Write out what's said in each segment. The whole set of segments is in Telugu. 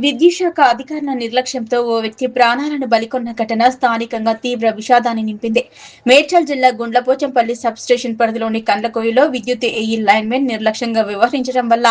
విద్యుత్ శాఖ అధికారుల నిర్లక్ష్యంతో ఓ వ్యక్తి ప్రాణాలను బలికొన్న ఘటన స్థానికంగా తీవ్ర విషాదాన్ని నింపింది. మేడ్చల్ జిల్లా గుండ్లపోచంపల్లి సబ్ స్టేషన్ పరిధిలోని కండ్లకోయిలో విద్యుత్ ఏఈ లైన్మెన్ నిర్లక్ష్యంగా వ్యవహరించడం వల్ల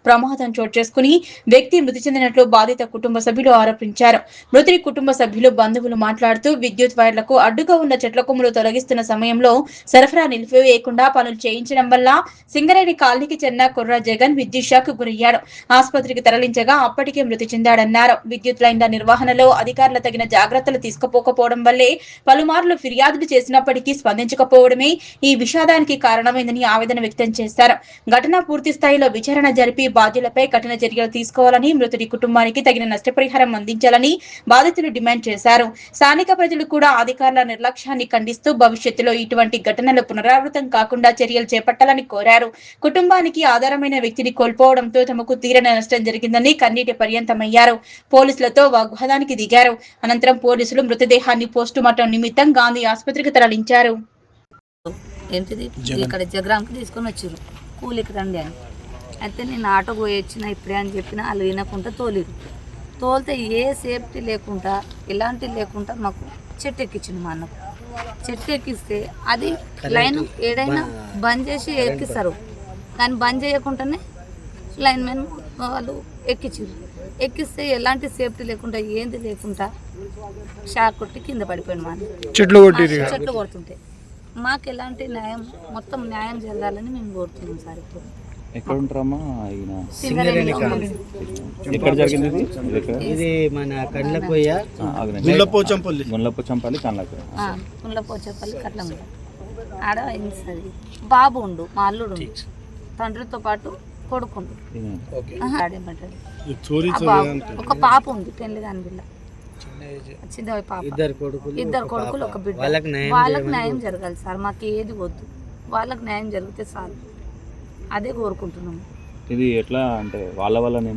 ప్రమాదం చోటు చేసుకుని వ్యక్తి మృతి చెందినట్లు బాధిత కుటుంబ సభ్యులు ఆరోపించారు. మృతుడి కుటుంబ సభ్యులు బంధువులు మాట్లాడుతూ విద్యుత్ వైర్లకు అడ్డుగా ఉన్న చెట్ల కొమ్ములు తొలగిస్తున్న సమయంలో సరఫరా నిలిపివేయకుండా పనులు చేయించడం వల్ల సింగరేణి కాలనీకి చెందిన కుర్ర జగన్ విద్యుత్ షాక్ గురయ్యాడు. ఆసుపత్రికి తరలించగా అప్పటికే మృతి చెందాడన్నారు. విద్యుత్ లైన్ల నిర్వహణలో అధికారులు తగిన జాగ్రత్తలు తీసుకోకపోవడం వల్లే పలుమార్లు ఫిర్యాదులు చేసినప్పటికీ స్పందించకపోవడమే ఈ విషాదానికి కారణమైందని ఆవేదన వ్యక్తం చేశారు. ఘటన పూర్తి స్థాయిలో విచారణ జరిపి బాధ్యులపై కఠిన చర్యలు తీసుకోవాలని, మృతుడి కుటుంబానికి తగిన నష్టపరిహారం అందించాలని బాధితులు డిమాండ్ చేశారు. స్థానిక ప్రజలు కూడా అధికారుల నిర్లక్ష్యాన్ని ఖండిస్తూ భవిష్యత్తులో ఇటువంటి ఘటనలు పునరావృతం కాకుండా చర్యలు చేపట్టాలని కోరారు. కుటుంబానికి ఆధారమైన వ్యక్తిని కోల్పోవడంతో తమకు తీరని నష్టం జరిగిందని కన్నీటి పర్యంతమయ్యారు. పోలీసులతో వాగ్వాదానికి దిగారు. అనంతరం పోలీసులు మృతదేహాన్ని పోస్టుమార్టం నిమిత్తం గాంధీ ఆసుపత్రికి తరలించారు. ఇక్కడ జగ్రాంకి తీసుకొని వచ్చారు, కూలికి రండి అని. అయితే నేను ఆటోకు వచ్చిన ఇప్పుడే అని చెప్పిన వాళ్ళు వినకుండా తోలితే ఏ సేఫ్టీ లేకుండా ఎలాంటి లేకుండా మాకు చెట్టు ఎక్కించింది. మా అన్నకు చెట్టు ఎక్కిస్తే అది లైన్ ఏదైనా బంద్ చేసి ఎక్కిస్తారు, దాన్ని బంద్ చేయకుండానే లైన్ మెన్ వాళ్ళు ఎక్కిస్తే ఎలాంటి సేఫ్టీ లేకుండా ఏంది లేకుండా షాక్ కొట్టి కింద పడిపోయింది. మా చెట్లు కొడుతుంటే మాకు ఎలాంటి న్యాయం, మొత్తం న్యాయం జరగాలని మేము కోరుతున్నాం సార్. ఇప్పుడు ఎక్కడ ఉంటారమ్మా? ఎక్కడ జరిగింది ఇది? మన కండ్లకోయ, గుండ్లపోచంపల్లి కట్లం ఆడ అయింది సార్. బాబు ఉండు, మా అల్లుడు తండ్రితో పాటు కొడుకుండు, ఒక పాప ఉంది, పెళ్లి కాని పిల్ల, చిన్న పాప, ఇద్దరు కొడుకులు, ఒక బిడ్డ. వాళ్ళకి న్యాయం జరగాలి సార్, మాకు ఏది వద్దు, వాళ్ళకి న్యాయం జరిగితే చాలు, అదే కోరుకుంటున్నాము. ఇది ఎట్లా అంటే వాళ్ళ వల్లనే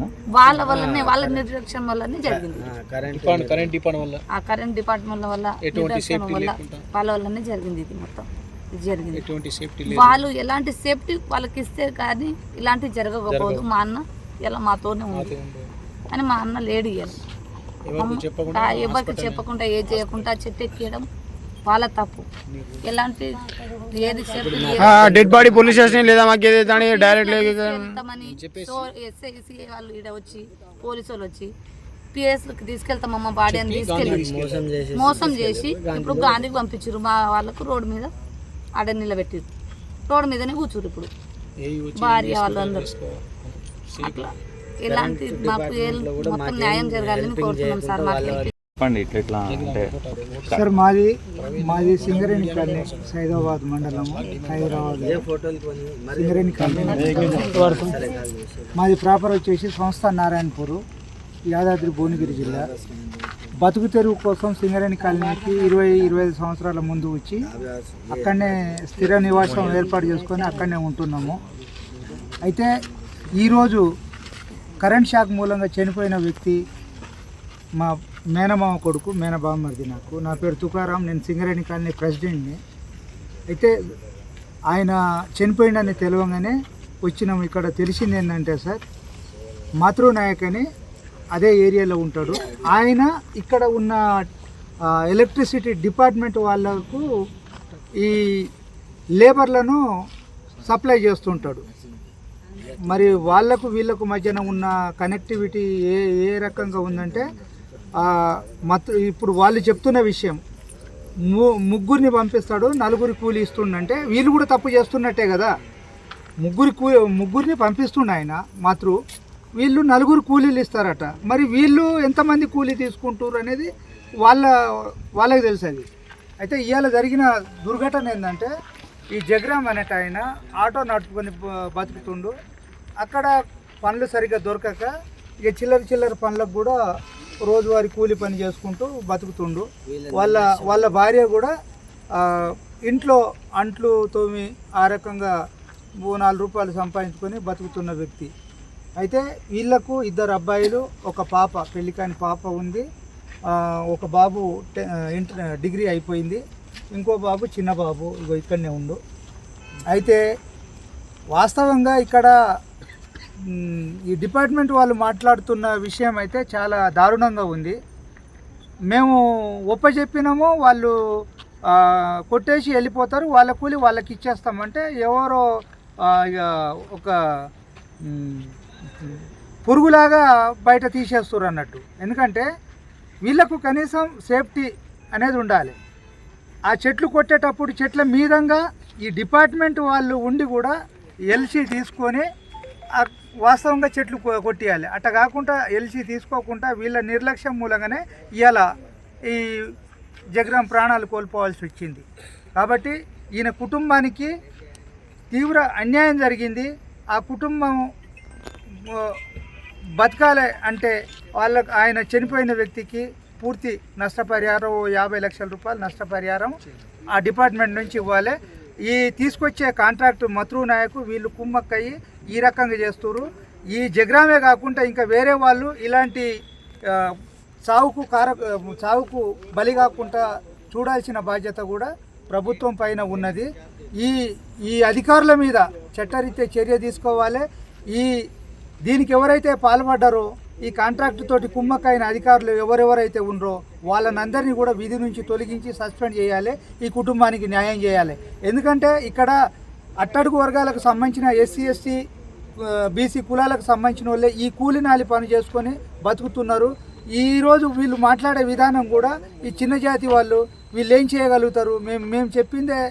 వాళ్ళ నిర్లక్ష్యం వల్లనే జరిగింది. ఆ కరెంట్ డిపార్ట్మెంట్ వల్ల వాళ్ళ వల్లనే జరిగింది. ఇది మొత్తం జరిగింది. వాళ్ళు ఎలాంటి సేఫ్టీ వాళ్ళకి ఇస్తే కానీ ఇలాంటివి జరగకపోదు. మా అన్న ఇలా మాతోనే ఉంది అని మా అన్న లేడు. ఎవరికి చెప్పకుండా ఏ చేయకుండా చెట్టు ఎక్కియడం వాళ్ళ తప్పు. ఎలాంటి ఏది డెడ్ బాడీ పోలీస్ స్టేషన్ లేదా డైరెక్ట్ ఎస్ఐసి వాళ్ళు ఇక్కడ వచ్చి పోలీసు వాళ్ళు వచ్చి పిఎస్కి తీసుకెళ్తామమ్మ బాడీ అని తీసుకెళ్ళి మోసం చేసి ఇప్పుడు గాంధీకి పంపించారు. మా వాళ్ళకు రోడ్డు మీద ఆడ నిలబెట్టారు, రోడ్డు మీదనే కూర్చురు ఇప్పుడు భార్య వాళ్ళందరూ. అట్లా ఎలాంటి మాకు మొత్తం న్యాయం జరగాలని కోరుతున్నాం సార్. మాకు సార్ మాది సింగరేణి కాలనీ, సైదాబాద్ మండలము, హైదరాబాద్ సింగరేణి కాలనీ. మాది ప్రాపర్ వచ్చేసి సంస్థ నారాయణపూర్, యాదాద్రి భువనగిరి జిల్లా. బతుకు తెరువు కోసం సింగరేణి కాలనీకి 20-25 సంవత్సరాల ముందు వచ్చి అక్కడనే స్థిర నివాసం ఏర్పాటు చేసుకొని అక్కడనే ఉంటున్నాము. అయితే ఈరోజు కరెంట్ షాక్ మూలంగా చనిపోయిన వ్యక్తి మా మేనమామ కొడుకు, మేనబామ్మర్ది. నా పేరు తుకారాం, నేను సింగరేణి కాలనీ ప్రెసిడెంట్ని. అయితే ఆయన చనిపోయిందని తెలియగానే వచ్చినాము. ఇక్కడ తెలిసింది ఏంటంటే సార్, మాతృనాయక్ అని అదే ఏరియాలో ఉంటాడు ఆయన. ఇక్కడ ఉన్న ఎలక్ట్రిసిటీ డిపార్ట్మెంట్ వాళ్ళకు ఈ లేబర్లను సప్లై చేస్తుంటాడు. మరి వాళ్ళకు వీళ్ళకు మధ్యన ఉన్న కనెక్టివిటీ ఏ రకంగా ఉందంటే, ఇప్పుడు వాళ్ళు చెప్తున్న విషయం, ముగ్గురిని పంపిస్తాడు, 4 కూలి ఇస్తుండంటే వీళ్ళు కూడా తప్పు చేస్తున్నట్టే కదా. ముగ్గురిని పంపిస్తుండ ఆయన మాత్రం, వీళ్ళు 4 కూలీలు ఇస్తారట. మరి వీళ్ళు ఎంతమంది కూలీ తీసుకుంటారు అనేది వాళ్ళకి తెలుసు. అది అయితే ఇవాళ జరిగిన దుర్ఘటన ఏంటంటే, ఈ జగ్రామ్ అనేట ఆయన ఆటో నడుపుకొని బతుకుతుండు. అక్కడ పనులు సరిగ్గా దొరకక ఇక చిల్లర పనులకు కూడా రోజువారీ కూలి పని చేసుకుంటూ బతుకుతుండు. వాళ్ళ భార్య కూడా ఇంట్లో అంట్లు తోమి ఆ రకంగా 4 రూపాయలు సంపాదించుకొని బతుకుతున్న వ్యక్తి. అయితే వీళ్ళకు 2 అబ్బాయిలు, ఒక పాప, పెళ్లి కాని పాప ఉంది. ఒక బాబు డిగ్రీ అయిపోయింది, ఇంకో బాబు చిన్న బాబు ఇక్కడనే ఉండు. అయితే వాస్తవంగా ఇక్కడ ఈ డిపార్ట్మెంట్ వాళ్ళు మాట్లాడుతున్న విషయం అయితే చాలా దారుణంగా ఉంది. మేము ఒప్పచెప్పినాము, వాళ్ళు కొట్టేసి వెళ్ళిపోతారు, వాళ్ళ కూలి వాళ్ళకి ఇచ్చేస్తామంటే ఎవరో ఇక ఒక పురుగులాగా బయట తీసేస్తారు అన్నట్టు. ఎందుకంటే వీళ్ళకు కనీసం సేఫ్టీ అనేది ఉండాలి. ఆ చెట్లు కొట్టేటప్పుడు చెట్ల మీదంగా ఈ డిపార్ట్మెంట్ వాళ్ళు ఉండి కూడా ఎల్సీ తీసుకొని వాస్తవంగా చెట్లు కొట్టియాలి. అట్ట కాకుండా ఎల్సీ తీసుకోకుండా వీళ్ళ నిర్లక్ష్యం మూలంగానే ఇవాళ ఈ జగరాం ప్రాణాలు కోల్పోవాల్సి వచ్చింది. కాబట్టి ఈయన కుటుంబానికి తీవ్ర అన్యాయం జరిగింది. ఆ కుటుంబం బతకాలి అంటే వాళ్ళకు ఆయన చనిపోయిన వ్యక్తికి పూర్తి నష్టపరిహారం 50 లక్షల రూపాయలు నష్టపరిహారం ఆ డిపార్ట్మెంట్ నుంచి ఇవ్వాలి. ఈ తీసుకొచ్చే కాంట్రాక్టు మత్రూ నాయకు వీళ్ళు కుమ్మక్కయ్యి ఈ రకంగా చేస్తారు. ఈ జగ్రామే కాకుండా ఇంకా వేరే వాళ్ళు ఇలాంటి చావుకు బలి కాకుండా చూడాల్సిన బాధ్యత కూడా ప్రభుత్వం పైన ఉన్నది. ఈ అధికారుల మీద చట్టరీత్యా చర్య తీసుకోవాలి. దీనికి ఎవరైతే పాల్పడ్డారో ఈ కాంట్రాక్టు తోటి కుమ్మక్కైన అధికారులు ఎవరెవరైతే ఉన్నారో వాళ్ళనందరినీ కూడా విధి నుంచి తొలగించి సస్పెండ్ చేయాలి. ఈ కుటుంబానికి న్యాయం చేయాలి. ఎందుకంటే ఇక్కడ అట్టడుగు వర్గాలకు సంబంధించిన ఎస్సీ ఎస్టీ బీసీ కులాలకు సంబంధించిన వాళ్ళే ఈ కూలినాలి పని చేసుకొని బతుకుతున్నారు. ఈరోజు వీళ్ళు మాట్లాడే విధానం కూడా ఈ చిన్న జాతి వాళ్ళు వీళ్ళు ఏం చేయగలుగుతారు, మేము చెప్పిందే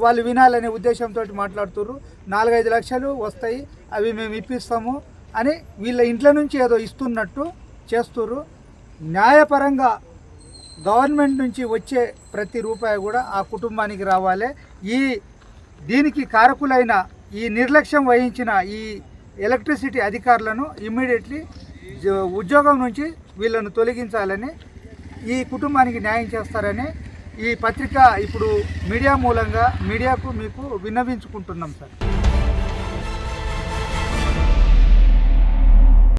వాళ్ళు వినాలనే ఉద్దేశంతో మాట్లాడుతున్నారు. 4-5 లక్షలు వస్తాయి, అవి మేము ఇప్పిస్తాము అని వీళ్ళ ఇంట్లో నుంచి ఏదో ఇస్తున్నట్టు చేస్తున్నారు. న్యాయపరంగా గవర్నమెంట్ నుంచి వచ్చే ప్రతి రూపాయి కూడా ఆ కుటుంబానికి రావాలి. దీనికి కారకులైన ఈ నిర్లక్ష్యం వహించిన ఈ ఎలక్ట్రిసిటీ అధికారులను ఇమ్మీడియట్లీ ఉద్యోగం నుంచి వీళ్ళను తొలగించాలని, ఈ కుటుంబానికి న్యాయం చేస్తారని ఈ పత్రిక ఇప్పుడు మీడియా మూలంగా మీడియాకు మీకు విన్నవించుకుంటున్నాం సార్.